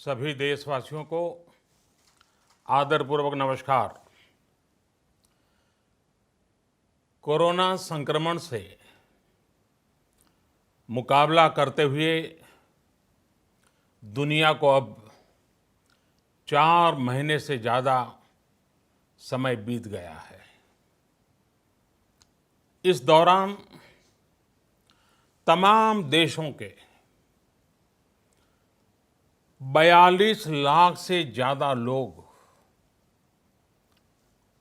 सभी देशवासियों को आदरपूर्वक नमस्कार। कोरोना संक्रमण से मुकाबला करते हुए दुनिया को अब 4 महीने से ज़्यादा समय बीत गया है। इस दौरान तमाम देशों के 42 लाख से ज़्यादा लोग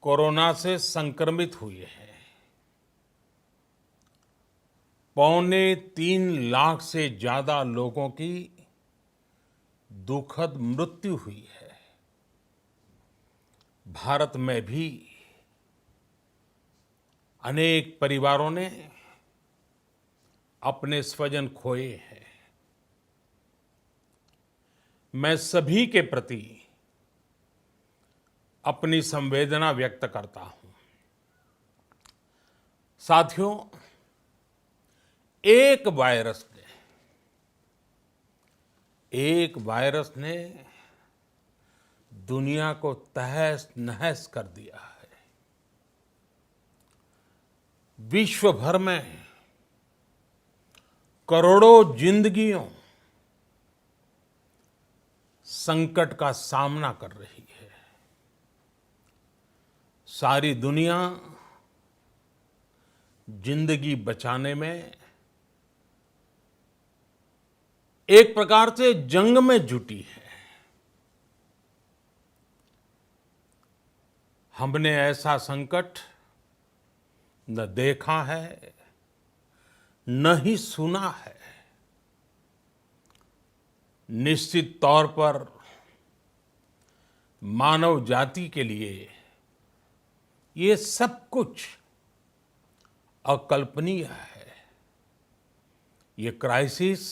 कोरोना से संक्रमित हुए हैं। 2.25 लाख से ज़्यादा लोगों की दुखद मृत्यु हुई है। भारत में भी अनेक परिवारों ने अपने स्वजन खोए हैं। मैं सभी के प्रति अपनी संवेदना व्यक्त करता हूं। साथियों, एक वायरस ने दुनिया को तहस नहस कर दिया है। विश्व भर में करोड़ों जिंदगियों संकट का सामना कर रही है। सारी दुनिया जिंदगी बचाने में एक प्रकार से जंग में जुटी है। हमने ऐसा संकट न देखा है, न ही सुना है। निश्चित तौर पर मानव जाति के लिए ये सब कुछ अकल्पनीय है। ये क्राइसिस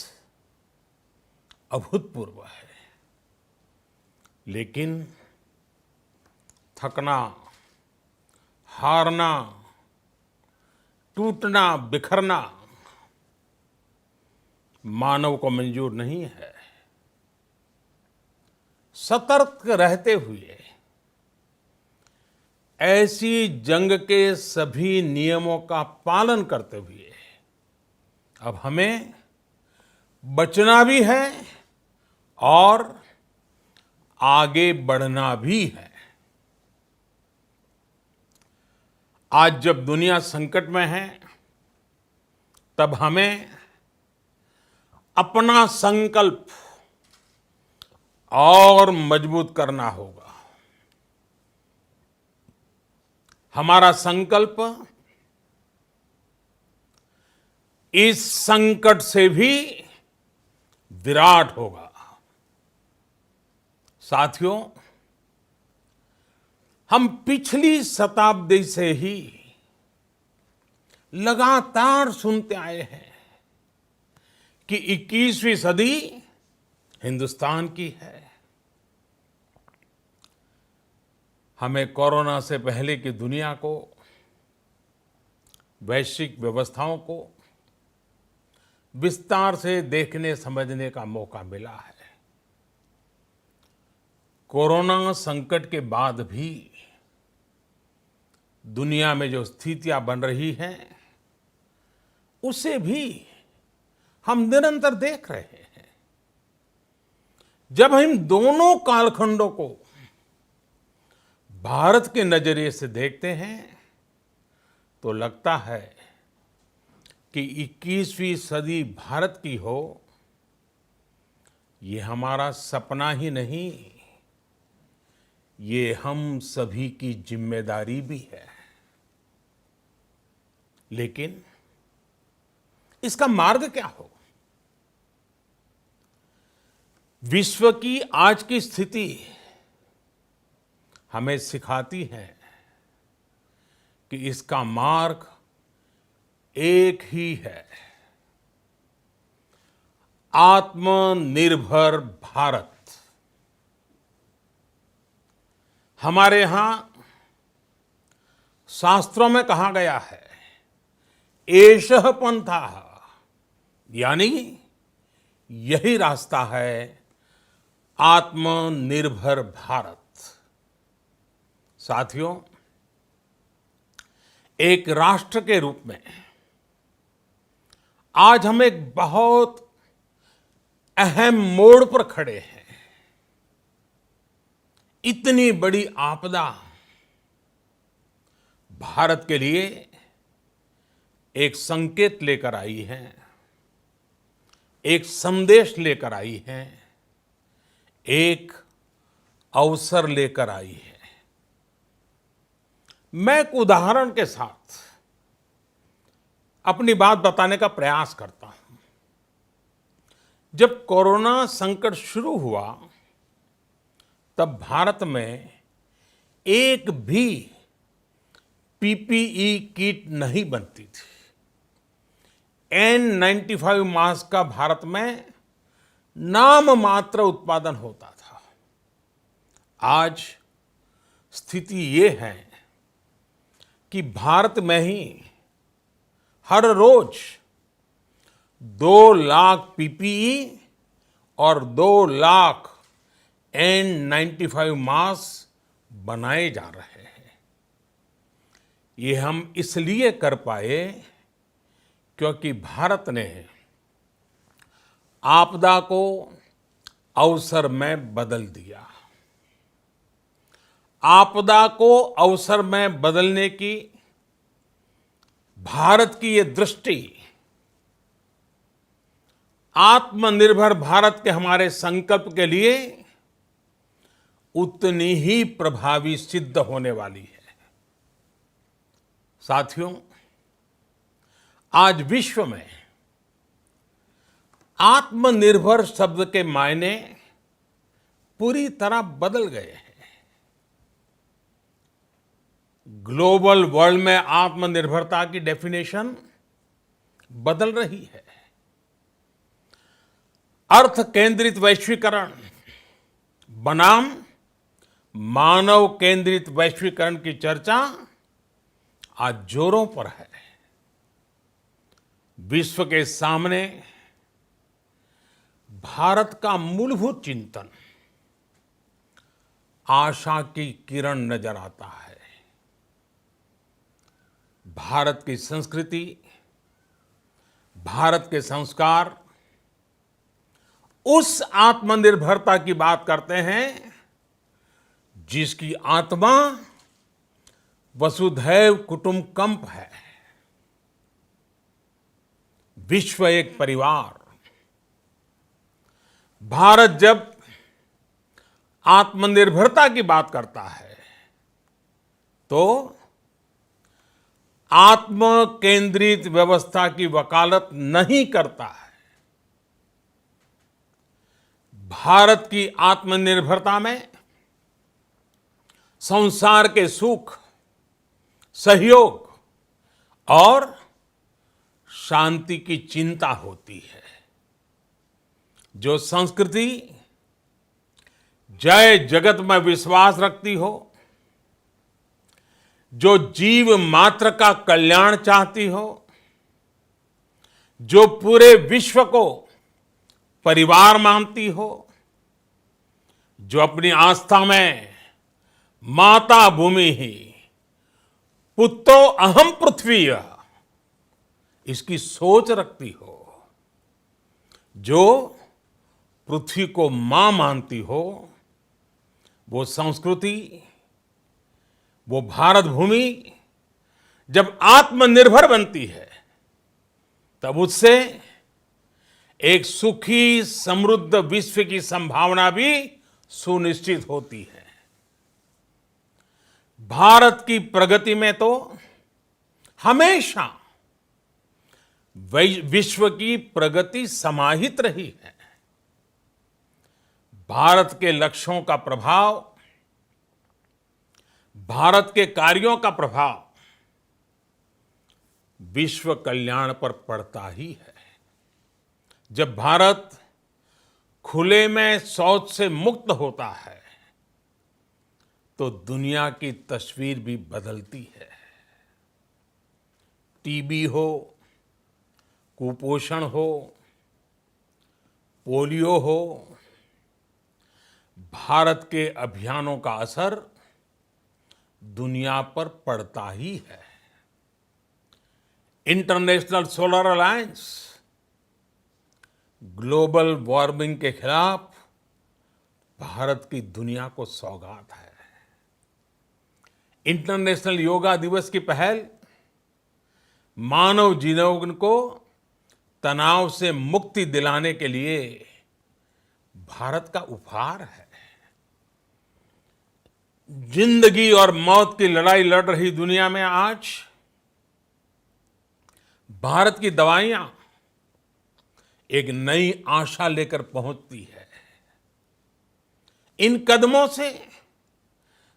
अभूतपूर्व है। लेकिन थकना, हारना, टूटना, बिखरना मानव को मंजूर नहीं है। सतर्क रहते हुए ऐसी जंग के सभी नियमों का पालन करते हुए अब हमें बचना भी है और आगे बढ़ना भी है। आज जब दुनिया संकट में है, तब हमें अपना संकल्प और मजबूत करना होगा। हमारा संकल्प इस संकट से भी विराट होगा। साथियों, हम पिछली शताब्दी से ही लगातार सुनते आए हैं कि 21वीं सदी हिंदुस्तान की है। हमें कोरोना से पहले की दुनिया को, वैश्विक व्यवस्थाओं को विस्तार से देखने समझने का मौका मिला है। कोरोना संकट के बाद भी दुनिया में जो स्थितियां बन रही हैं, उसे भी हम निरंतर देख रहे हैं। जब हम दोनों कालखंडों को भारत के नजरिए से देखते हैं, तो लगता है कि 21वीं सदी भारत की हो, ये हमारा सपना ही नहीं, ये हम सभी की जिम्मेदारी भी है। लेकिन इसका मार्ग क्या हो? विश्व की आज की स्थिति हमें सिखाती है कि इसका मार्ग एक ही है, आत्मनिर्भर भारत। हमारे यहां शास्त्रों में कहा गया है, एषः पंथः, यानी यही रास्ता है आत्मनिर्भर भारत। साथियों, एक राष्ट्र के रूप में आज हम एक बहुत अहम मोड़ पर खड़े हैं। इतनी बड़ी आपदा भारत के लिए एक संकेत लेकर आई है, एक संदेश लेकर आई है, एक अवसर लेकर आई है। मैं एक उदाहरण के साथ अपनी बात बताने का प्रयास करता हूं। जब कोरोना संकट शुरू हुआ, तब भारत में एक भी पीपीई किट नहीं बनती थी। N95 मास्क का भारत में नाम मात्र उत्पादन होता था। आज स्थिति ये है कि भारत में ही हर रोज 2 लाख पीपीई और 2 लाख N95 मास्क बनाए जा रहे हैं। ये हम इसलिए कर पाए क्योंकि भारत ने आपदा को अवसर में बदल दिया। आपदा को अवसर में बदलने की भारत की ये दृष्टि आत्मनिर्भर भारत के हमारे संकल्प के लिए उतनी ही प्रभावी सिद्ध होने वाली है। साथियों, आज विश्व में आत्मनिर्भर शब्द के मायने पूरी तरह बदल गए हैं। ग्लोबल वर्ल्ड में आत्मनिर्भरता की डेफिनेशन बदल रही है। अर्थ केंद्रित वैश्वीकरण बनाम मानव केंद्रित वैश्वीकरण की चर्चा आज जोरों पर है। विश्व के सामने भारत का मूलभूत चिंतन आशा की किरण नजर आता है। भारत की संस्कृति, भारत के संस्कार उस आत्मनिर्भरता की बात करते हैं जिसकी आत्मा वसुधैव कुटुंबकम है। विश्व एक परिवार। भारत जब आत्मनिर्भरता की बात करता है तो आत्म केंद्रित व्यवस्था की वकालत नहीं करता है। भारत की आत्मनिर्भरता में संसार के सुख, सहयोग और शांति की चिंता होती है। जो संस्कृति जय जगत में विश्वास रखती हो, जो जीव मात्र का कल्याण चाहती हो, जो पूरे विश्व को परिवार मानती हो, जो अपनी आस्था में माता भूमि ही पुत्रो अहम पृथ्वी इसकी सोच रखती हो, जो पृथ्वी को मां मानती हो, वो संस्कृति, वो भारत भूमि जब आत्मनिर्भर बनती है तब उससे एक सुखी समृद्ध विश्व की संभावना भी सुनिश्चित होती है। भारत की प्रगति में तो हमेशा विश्व की प्रगति समाहित रही है। भारत के लक्ष्यों का प्रभाव, भारत के कार्यों का प्रभाव विश्व कल्याण पर पड़ता ही है। जब भारत खुले में शौच से मुक्त होता है तो दुनिया की तस्वीर भी बदलती है। टीबी हो, कुपोषण हो, पोलियो हो, भारत के अभियानों का असर दुनिया पर पड़ता ही है। International solar alliance global warming के खिलाफ भारत की दुनिया को सौगात है। इंटरनेशनल योगा दिवस की पहल मानव जीवन को तनाव से मुक्ति दिलाने के लिए भारत का उपहार है। जिंदगी और मौत की लड़ाई लड़ रही दुनिया में आज भारत की दवाइयां एक नई आशा लेकर पहुंचती है। इन कदमों से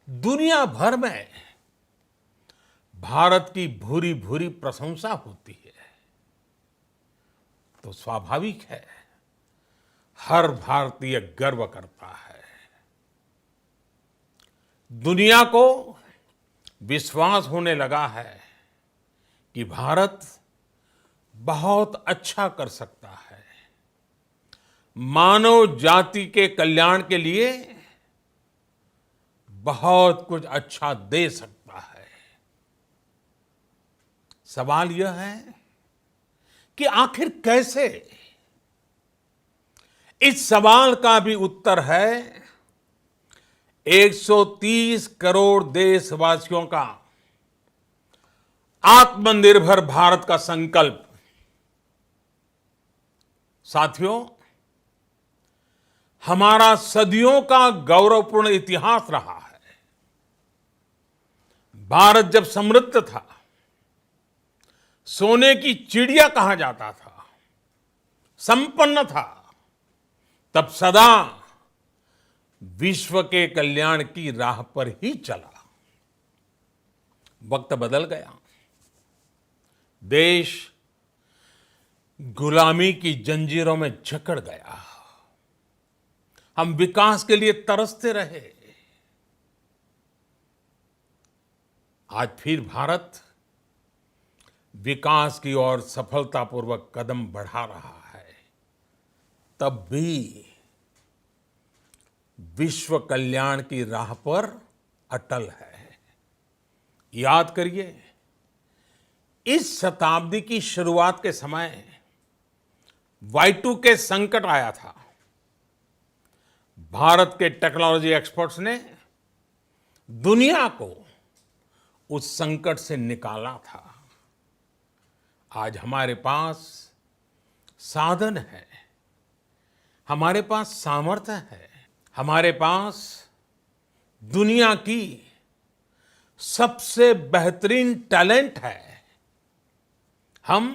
दुनिया भर में भारत की भूरी भूरी प्रशंसा होती है। तो स्वाभाविक है, हर भारतीय गर्व करता है। दुनिया को विश्वास होने लगा है कि भारत बहुत अच्छा कर सकता है, मानव जाति के कल्याण के लिए बहुत कुछ अच्छा दे सकता है। सवाल यह है कि आखिर कैसे? इस सवाल का भी उत्तर है 130 करोड़ देशवासियों का आत्मनिर्भर भारत का संकल्प। साथियों, हमारा सदियों का गौरवपूर्ण इतिहास रहा है। भारत जब समृद्ध था, सोने की चिड़िया कहा जाता था, संपन्न था, तब सदा विश्व के कल्याण की राह पर ही चला। वक्त बदल गया, देश गुलामी की जंजीरों में जकड़ गया। हम विकास के लिए तरसते रहे। आज फिर भारत विकास की ओर सफलतापूर्वक कदम बढ़ा रहा है। तब भी विश्व कल्याण की राह पर अटल है। याद करिए, इस शताब्दी की शुरुआत के समय Y2K संकट आया था। भारत के टेक्नोलॉजी एक्सपर्ट्स ने दुनिया को उस संकट से निकाला था। आज हमारे पास साधन है, हमारे पास सामर्थ्य है, हमारे पास दुनिया की सबसे बेहतरीन टैलेंट है। हम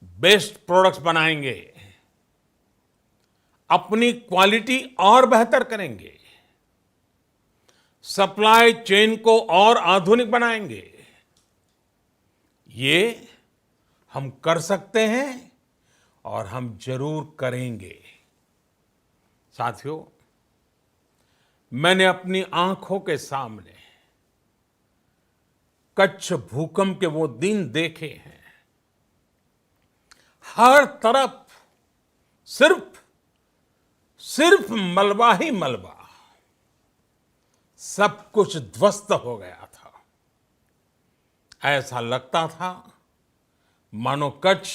बेस्ट प्रोडक्ट्स बनाएंगे, अपनी क्वालिटी और बेहतर करेंगे, सप्लाई चेन को और आधुनिक बनाएंगे। ये हम कर सकते हैं और हम जरूर करेंगे। साथियों, मैंने अपनी आंखों के सामने कच्छ भूकंप के वो दिन देखे हैं। हर तरफ सिर्फ मलबा ही मलबा, सब कुछ ध्वस्त हो गया था। ऐसा लगता था मानो कच्छ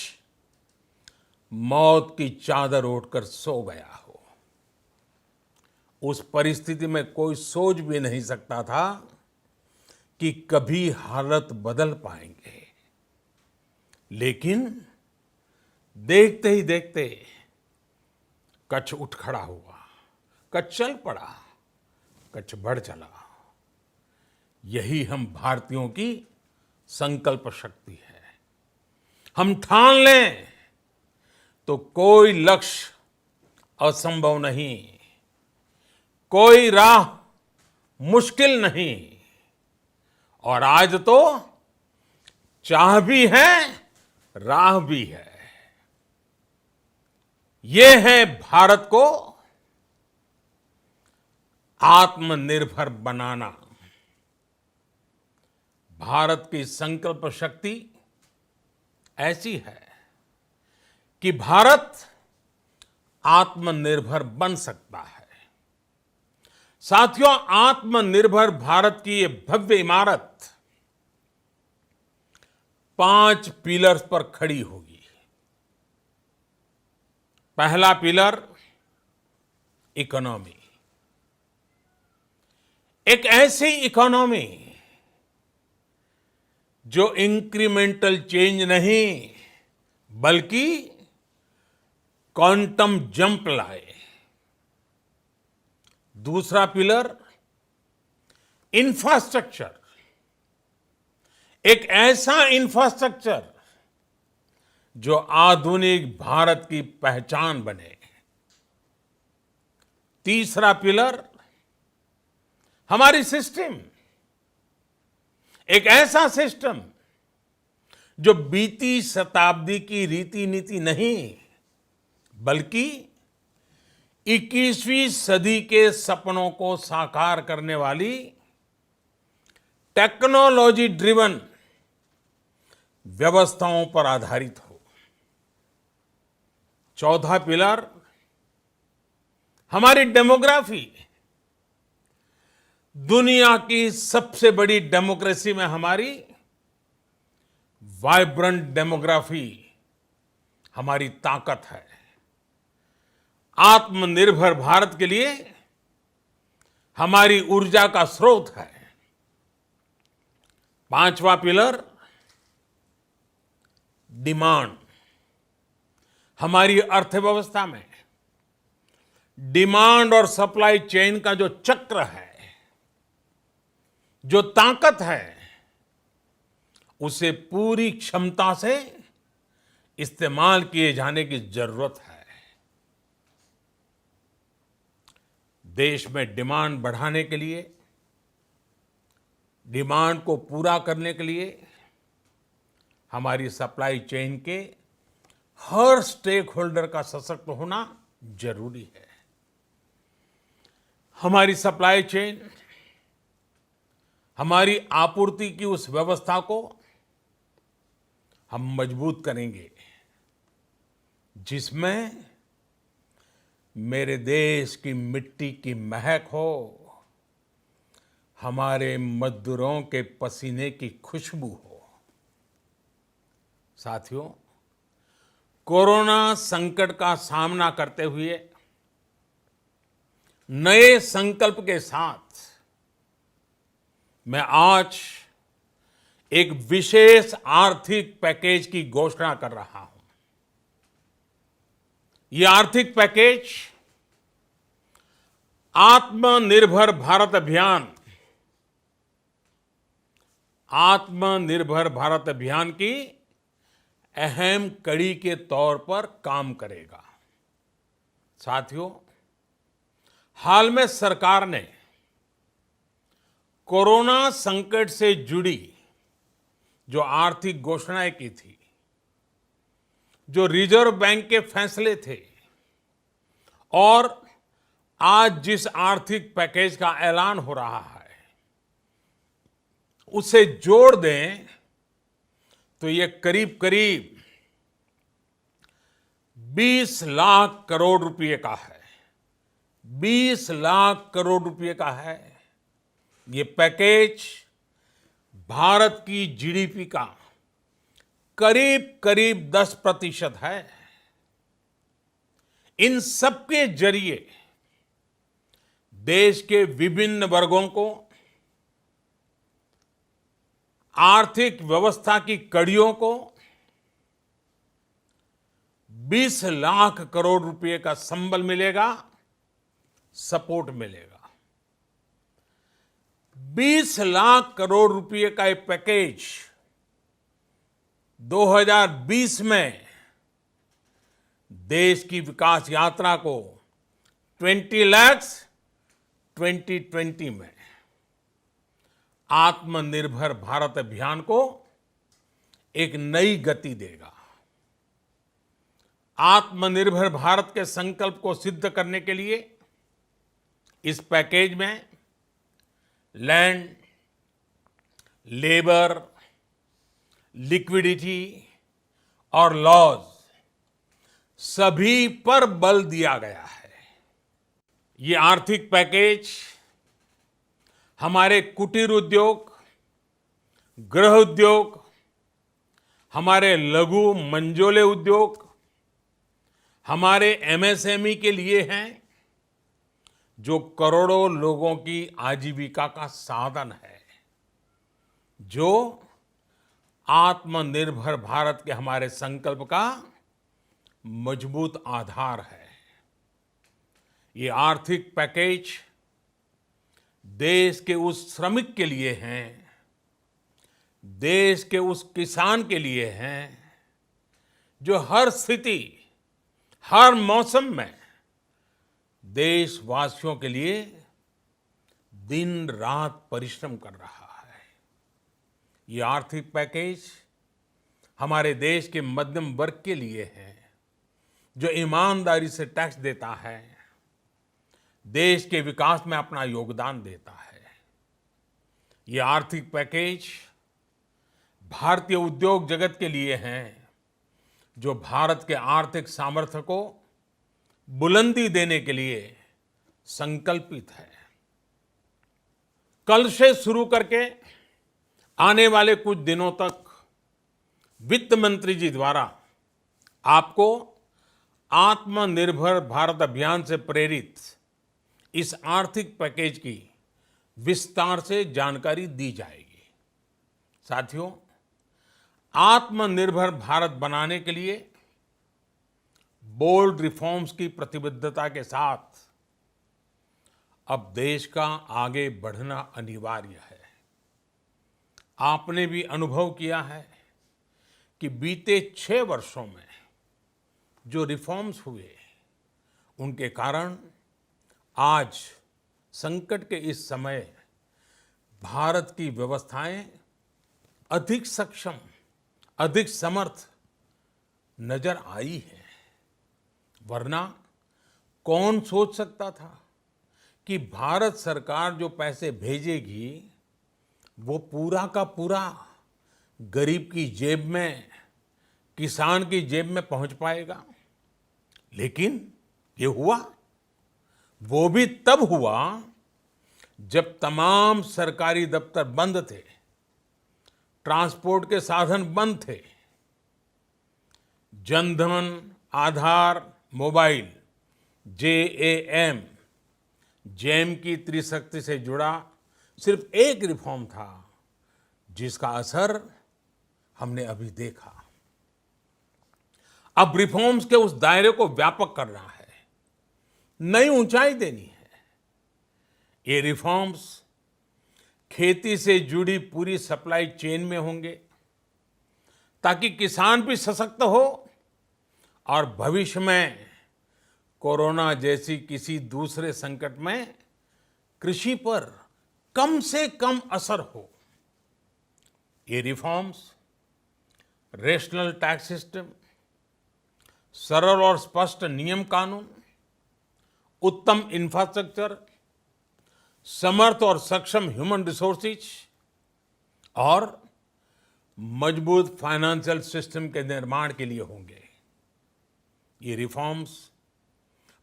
मौत की चादर ओढ़कर सो गया हो। उस परिस्थिति में कोई सोच भी नहीं सकता था कि कभी हालत बदल पाएंगे। लेकिन देखते ही देखते कच्छ उठ खड़ा हुआ, कच्छ चल पड़ा, कच्छ बढ़ चला। यही हम भारतीयों की संकल्प शक्ति है। हम ठान लें तो कोई लक्ष्य असंभव नहीं, कोई राह मुश्किल नहीं। और आज तो चाह भी है, राह भी है। ये है भारत को आत्मनिर्भर बनाना। भारत की संकल्प शक्ति ऐसी है कि भारत आत्मनिर्भर बन सकता है। साथियों, आत्मनिर्भर भारत की ये भव्य इमारत 5 पिलर्स पर खड़ी होगी। पहला पिलर, इकोनॉमी। एक ऐसी इकोनॉमी जो इंक्रीमेंटल चेंज नहीं बल्कि क्वांटम जंप लाए। दूसरा पिलर, इंफ्रास्ट्रक्चर। एक ऐसा इंफ्रास्ट्रक्चर जो आधुनिक भारत की पहचान बने। तीसरा पिलर, हमारी सिस्टम। एक ऐसा सिस्टम जो बीती शताब्दी की रीति नीति नहीं बल्कि 21वीं सदी के सपनों को साकार करने वाली टेक्नोलॉजी ड्रिवन व्यवस्थाओं पर आधारित हो। चौथा पिलर, हमारी डेमोग्राफी। दुनिया की सबसे बड़ी डेमोक्रेसी में हमारी वाइब्रेंट डेमोग्राफी हमारी ताकत है। आत्मनिर्भर भारत के लिए हमारी ऊर्जा का स्रोत है। पांचवा पिलर, डिमांड। हमारी अर्थव्यवस्था में डिमांड और सप्लाई चेन का जो चक्र है, जो ताकत है, उसे पूरी क्षमता से इस्तेमाल किए जाने की जरूरत है। देश में डिमांड बढ़ाने के लिए, डिमांड को पूरा करने के लिए हमारी सप्लाई चेन के हर स्टेक होल्डर का सशक्त होना जरूरी है। हमारी सप्लाई चेन, हमारी आपूर्ति की उस व्यवस्था को हम मजबूत करेंगे जिसमें मेरे देश की मिट्टी की महक हो, हमारे मजदूरों के पसीने की खुशबू हो। साथियों, कोरोना संकट का सामना करते हुए नए संकल्प के साथ मैं आज एक विशेष आर्थिक पैकेज की घोषणा कर रहा हूं। यह आर्थिक पैकेज आत्मनिर्भर भारत अभियान, आत्मनिर्भर भारत अभियान की अहम कड़ी के तौर पर काम करेगा। साथियों, हाल में सरकार ने कोरोना संकट से जुड़ी जो आर्थिक घोषणाएं की थी, जो रिजर्व बैंक के फैसले थे और आज जिस आर्थिक पैकेज का ऐलान हो रहा है, उसे जोड़ दें तो ये करीब करीब 20 लाख करोड़ रुपए का है। 20 लाख करोड़ रुपए का है। ये पैकेज भारत की जीडीपी का करीब करीब 10% है। इन सबके जरिए देश के विभिन्न वर्गों को आर्थिक व्यवस्था की कड़ियों को 20 लाख करोड़ रुपए का संबल मिलेगा, सपोर्ट मिलेगा। 20 लाख करोड़ रुपए का एक पैकेज 2020 में देश की विकास यात्रा को 20 लाख 2020 में आत्मनिर्भर भारत अभियान को एक नई गति देगा। आत्मनिर्भर भारत के संकल्प को सिद्ध करने के लिए इस पैकेज में लैंड, लेबर, लिक्विडिटी और लॉज सभी पर बल दिया गया है। ये आर्थिक पैकेज हमारे कुटीर उद्योग, गृह उद्योग, हमारे लघु मंझोले उद्योग, हमारे एमएसएमई के लिए हैं, जो करोड़ों लोगों की आजीविका का साधन है, जो आत्मनिर्भर भारत के हमारे संकल्प का मजबूत आधार है। ये आर्थिक पैकेज देश के उस श्रमिक के लिए हैं, देश के उस किसान के लिए हैं, जो हर स्थिति, हर मौसम में देशवासियों के लिए दिन रात परिश्रम कर रहा है। ये आर्थिक पैकेज हमारे देश के मध्यम वर्ग के लिए है, जो ईमानदारी से टैक्स देता है, देश के विकास में अपना योगदान देता है। ये आर्थिक पैकेज भारतीय उद्योग जगत के लिए हैं, जो भारत के आर्थिक सामर्थ्य को बुलंदी देने के लिए संकल्पित है। कल से शुरू करके आने वाले कुछ दिनों तक वित्त मंत्री जी द्वारा आपको आत्मनिर्भर भारत अभियान से प्रेरित इस आर्थिक पैकेज की विस्तार से जानकारी दी जाएगी। साथियों, आत्मनिर्भर भारत बनाने के लिए बोल्ड रिफॉर्म्स की प्रतिबद्धता के साथ अब देश का आगे बढ़ना अनिवार्य है। आपने भी अनुभव किया है कि बीते 6 वर्षों में जो रिफॉर्म्स हुए, उनके कारण आज संकट के इस समय भारत की व्यवस्थाएं अधिक सक्षम, अधिक समर्थ नजर आई है। वरना कौन सोच सकता था कि भारत सरकार जो पैसे भेजेगी वो पूरा का पूरा गरीब की जेब में, किसान की जेब में पहुंच पाएगा। लेकिन ये हुआ, वो भी तब हुआ जब तमाम सरकारी दफ्तर बंद थे, ट्रांसपोर्ट के साधन बंद थे। जनधन, आधार, मोबाइल, जेएएम, जैम की त्रिशक्ति से जुड़ा सिर्फ एक रिफॉर्म था, जिसका असर हमने अभी देखा। अब रिफॉर्म्स के उस दायरे को व्यापक करना है, नई ऊंचाई देनी है। ये रिफॉर्म्स खेती से जुड़ी पूरी सप्लाई चेन में होंगे, ताकि किसान भी सशक्त हो और भविष्य में कोरोना जैसी किसी दूसरे संकट में कृषि पर कम से कम असर हो। ये रिफॉर्म्स रेशनल टैक्स सिस्टम, सरल और स्पष्ट नियम कानून, उत्तम इंफ्रास्ट्रक्चर, समर्थ और सक्षम ह्यूमन रिसोर्सेज और मजबूत फाइनेंशियल सिस्टम के निर्माण के लिए होंगे। ये रिफॉर्म्स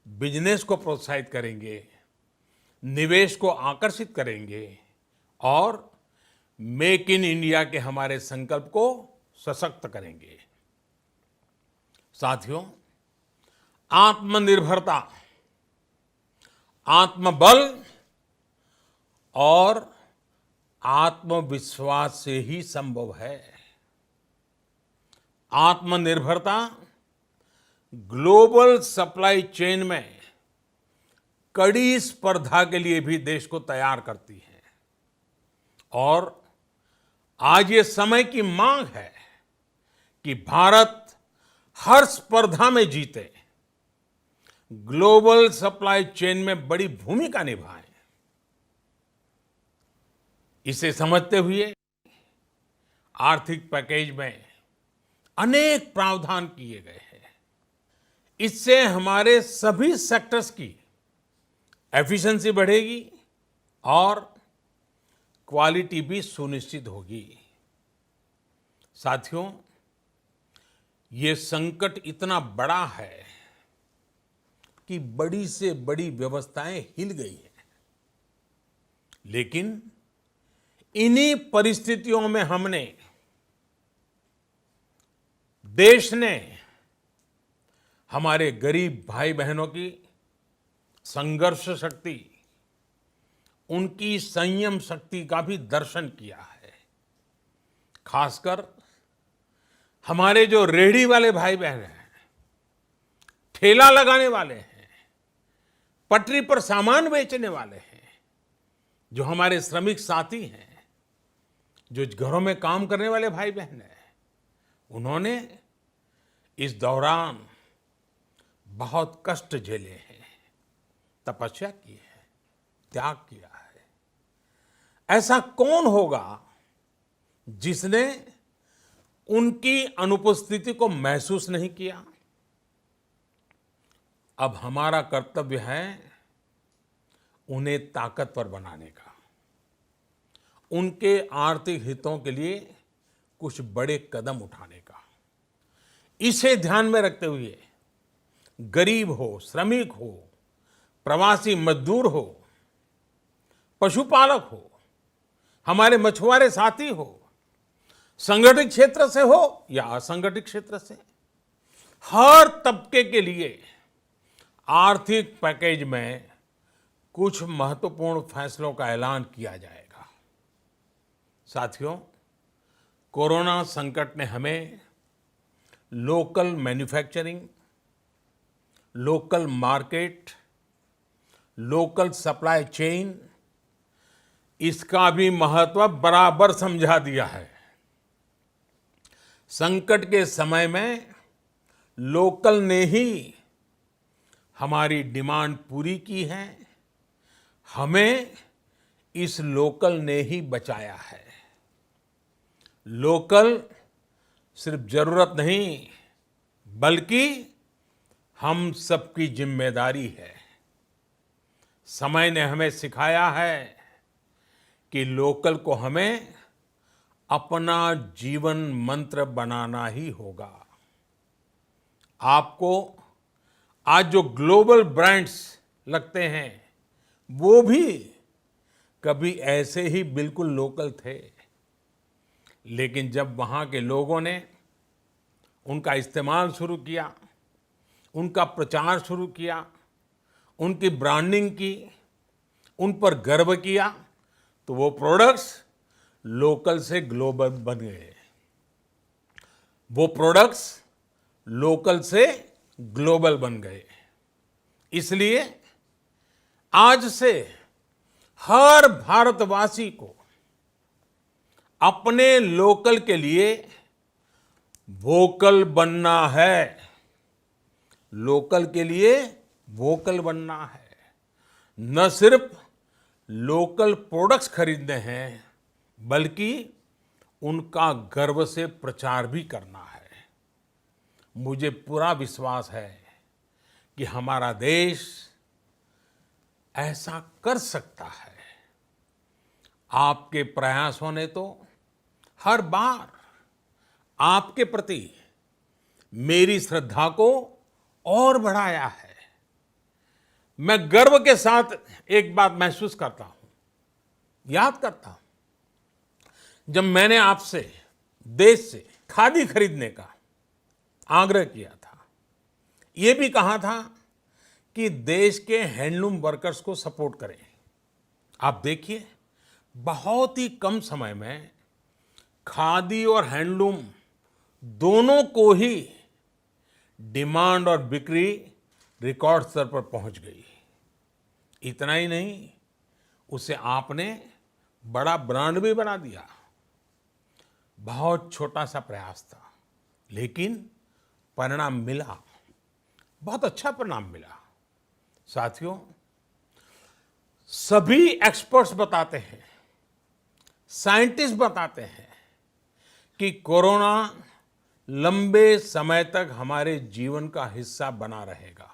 बिजनेस को प्रोत्साहित करेंगे, निवेश को आकर्षित करेंगे और मेक इन इंडिया के हमारे संकल्प को सशक्त करेंगे। साथियों, आत्मनिर्भरता, आत्मबल और आत्मविश्वास से ही संभव है। आत्मनिर्भरता ग्लोबल सप्लाई चेन में कड़ी स्पर्धा के लिए भी देश को तैयार करती है। और आज ये समय की मांग है कि भारत हर स्पर्धा में जीते, ग्लोबल सप्लाई चेन में बड़ी भूमिका निभाए। इसे समझते हुए आर्थिक पैकेज में अनेक प्रावधान किए गए हैं। इससे हमारे सभी सेक्टर्स की एफिशिएंसी बढ़ेगी और क्वालिटी भी सुनिश्चित होगी। साथियों, ये संकट इतना बड़ा है कि बड़ी से बड़ी व्यवस्थाएं हिल गई हैं। लेकिन इन्हीं परिस्थितियों में देश ने हमारे गरीब भाई बहनों की संघर्ष शक्ति, उनकी संयम शक्ति का भी दर्शन किया है। खासकर हमारे जो रेहड़ी वाले भाई बहन हैं, ठेला लगाने वाले हैं, पटरी पर सामान बेचने वाले हैं, जो हमारे श्रमिक साथी हैं, जो घरों में काम करने वाले भाई बहन हैं, उन्होंने इस दौरान बहुत कष्ट झेले हैं, तपस्या की है, त्याग किया है। ऐसा कौन होगा जिसने उनकी अनुपस्थिति को महसूस नहीं किया? अब हमारा कर्तव्य है उन्हें ताकतवर बनाने का, उनके आर्थिक हितों के लिए कुछ बड़े कदम उठाने का। इसे ध्यान में रखते हुए गरीब हो, श्रमिक हो, प्रवासी मजदूर हो, पशुपालक हो, हमारे मछुआरे साथी हो, संगठित क्षेत्र से हो या असंगठित क्षेत्र से, हर तबके के लिए आर्थिक पैकेज में कुछ महत्वपूर्ण फैसलों का ऐलान किया जाएगा। साथियों, कोरोना संकट ने हमें local manufacturing, local market, local supply chain, इसका भी महत्व बराबर समझा दिया है। संकट के समय में लोकल ने ही हमारी डिमांड पूरी की है, हमें इस लोकल ने ही बचाया है। लोकल सिर्फ जरूरत नहीं, बल्कि हम सबकी जिम्मेदारी है। समय ने हमें सिखाया है कि लोकल को हमें अपना जीवन मंत्र बनाना ही होगा। आपको आज जो ग्लोबल ब्रांड्स लगते हैं, वो भी कभी ऐसे ही बिल्कुल लोकल थे, लेकिन जब वहाँ के लोगों ने उनका इस्तेमाल शुरू किया, उनका प्रचार शुरू किया, उनकी ब्रांडिंग की, उन पर गर्व किया, तो वो प्रोडक्ट्स लोकल से ग्लोबल बन गए। वो प्रोडक्ट्स लोकल से ग्लोबल बन गए। इसलिए आज से हर भारतवासी को अपने लोकल के लिए वोकल बनना है। लोकल के लिए वोकल बनना है। न सिर्फ लोकल प्रोडक्ट्स खरीदने हैं, बल्कि उनका गर्व से प्रचार भी करना है। मुझे पूरा विश्वास है कि हमारा देश ऐसा कर सकता है। आपके प्रयासों ने तो हर बार आपके प्रति मेरी श्रद्धा को और बढ़ाया है। मैं गर्व के साथ एक बात महसूस करता हूं, याद करता हूं, जब मैंने आपसे देश से खादी खरीदने का आग्रह किया था, ये भी कहा था कि देश के हैंडलूम वर्कर्स को सपोर्ट करें। आप देखिए, बहुत ही कम समय में खादी और हैंडलूम दोनों को ही डिमांड और बिक्री रिकॉर्ड स्तर पर पहुंच गई। इतना ही नहीं, उसे आपने बड़ा ब्रांड भी बना दिया। बहुत छोटा सा प्रयास था, लेकिन परिणाम मिला, बहुत अच्छा परिणाम मिला। साथियों, सभी एक्सपर्ट्स बताते हैं, साइंटिस्ट बताते हैं कि कोरोना लंबे समय तक हमारे जीवन का हिस्सा बना रहेगा।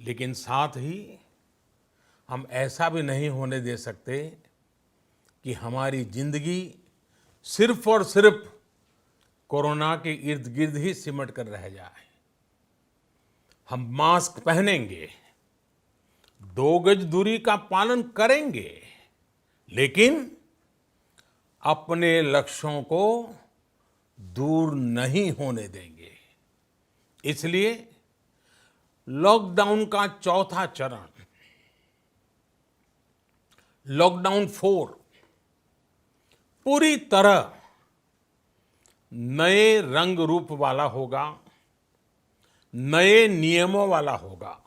लेकिन साथ ही हम ऐसा भी नहीं होने दे सकते कि हमारी जिंदगी सिर्फ और सिर्फ कोरोना के इर्द गिर्द ही सिमट कर रह जाए। हम मास्क पहनेंगे, 2 गज दूरी का पालन करेंगे, लेकिन अपने लक्ष्यों को दूर नहीं होने देंगे। इसलिए लॉकडाउन का चौथा चरण, लॉकडाउन 4, पूरी तरह नए रंग रूप वाला होगा, नए नियमों वाला होगा।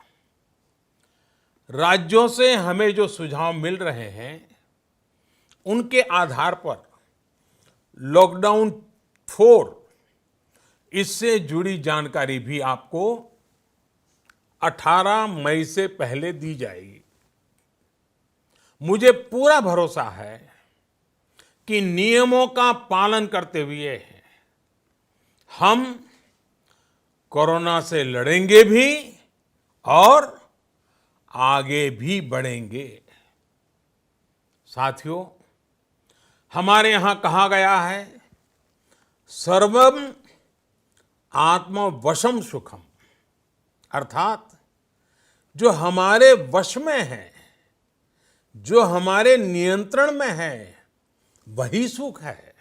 राज्यों से हमें जो सुझाव मिल रहे हैं, उनके आधार पर लॉकडाउन 4, इससे जुड़ी जानकारी भी आपको 18 मई से पहले दी जाएगी। मुझे पूरा भरोसा है कि नियमों का पालन करते हुए हम कोरोना से लड़ेंगे भी और आगे भी बढ़ेंगे। साथियों, हमारे यहां कहा गया है, सर्वम आत्मवशम सुखम, अर्थात जो हमारे वश में है, जो हमारे नियंत्रण में है, वही सुख है।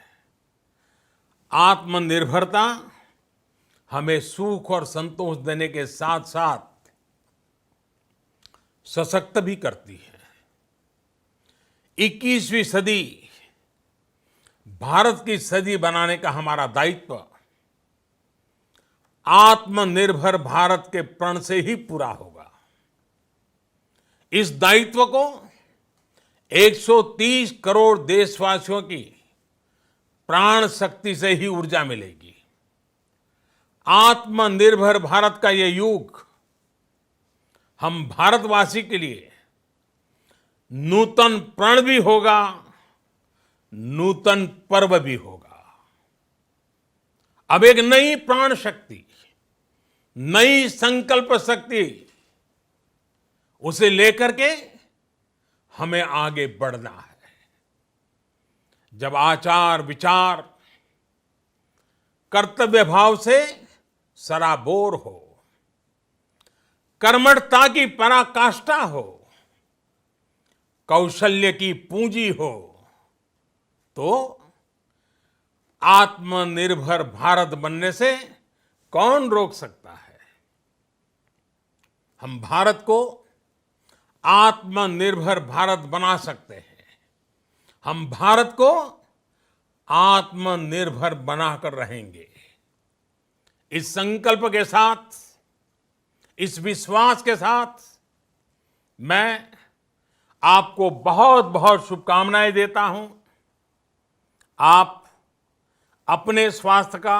आत्मनिर्भरता हमें सुख और संतोष देने के साथ साथ सशक्त भी करती है। 21वीं सदी भारत की सदी बनाने का हमारा दायित्व आत्मनिर्भर भारत के प्रण से ही पूरा होगा। इस दायित्व को 130 करोड़ देशवासियों की प्राण शक्ति से ही ऊर्जा मिलेगी। आत्मनिर्भर भारत का ये युग हम भारतवासी के लिए नूतन प्रण भी होगा, नूतन पर्व भी होगा। अब एक नई प्राण शक्ति, नई संकल्प शक्ति, उसे लेकर के हमें आगे बढ़ना है। जब आचार विचार कर्तव्य भाव से सराबोर हो, कर्मठता की पराकाष्ठा हो, कौशल्य की पूंजी हो, तो आत्मनिर्भर भारत बनने से कौन रोक सकता है। हम भारत को आत्मनिर्भर भारत बना सकते हैं। हम भारत को आत्मनिर्भर बनाकर रहेंगे। इस संकल्प के साथ, इस विश्वास के साथ मैं आपको बहुत बहुत शुभकामनाएं देता हूं। आप अपने स्वास्थ्य का,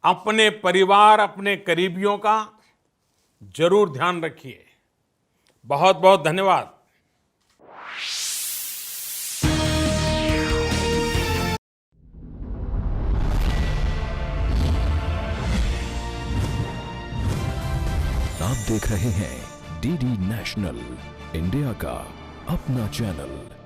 अपने परिवार, अपने करीबियों का जरूर ध्यान रखिए। बहुत बहुत धन्यवाद। आप देख रहे हैं डीडी नेशनल, इंडिया का अपना चैनल।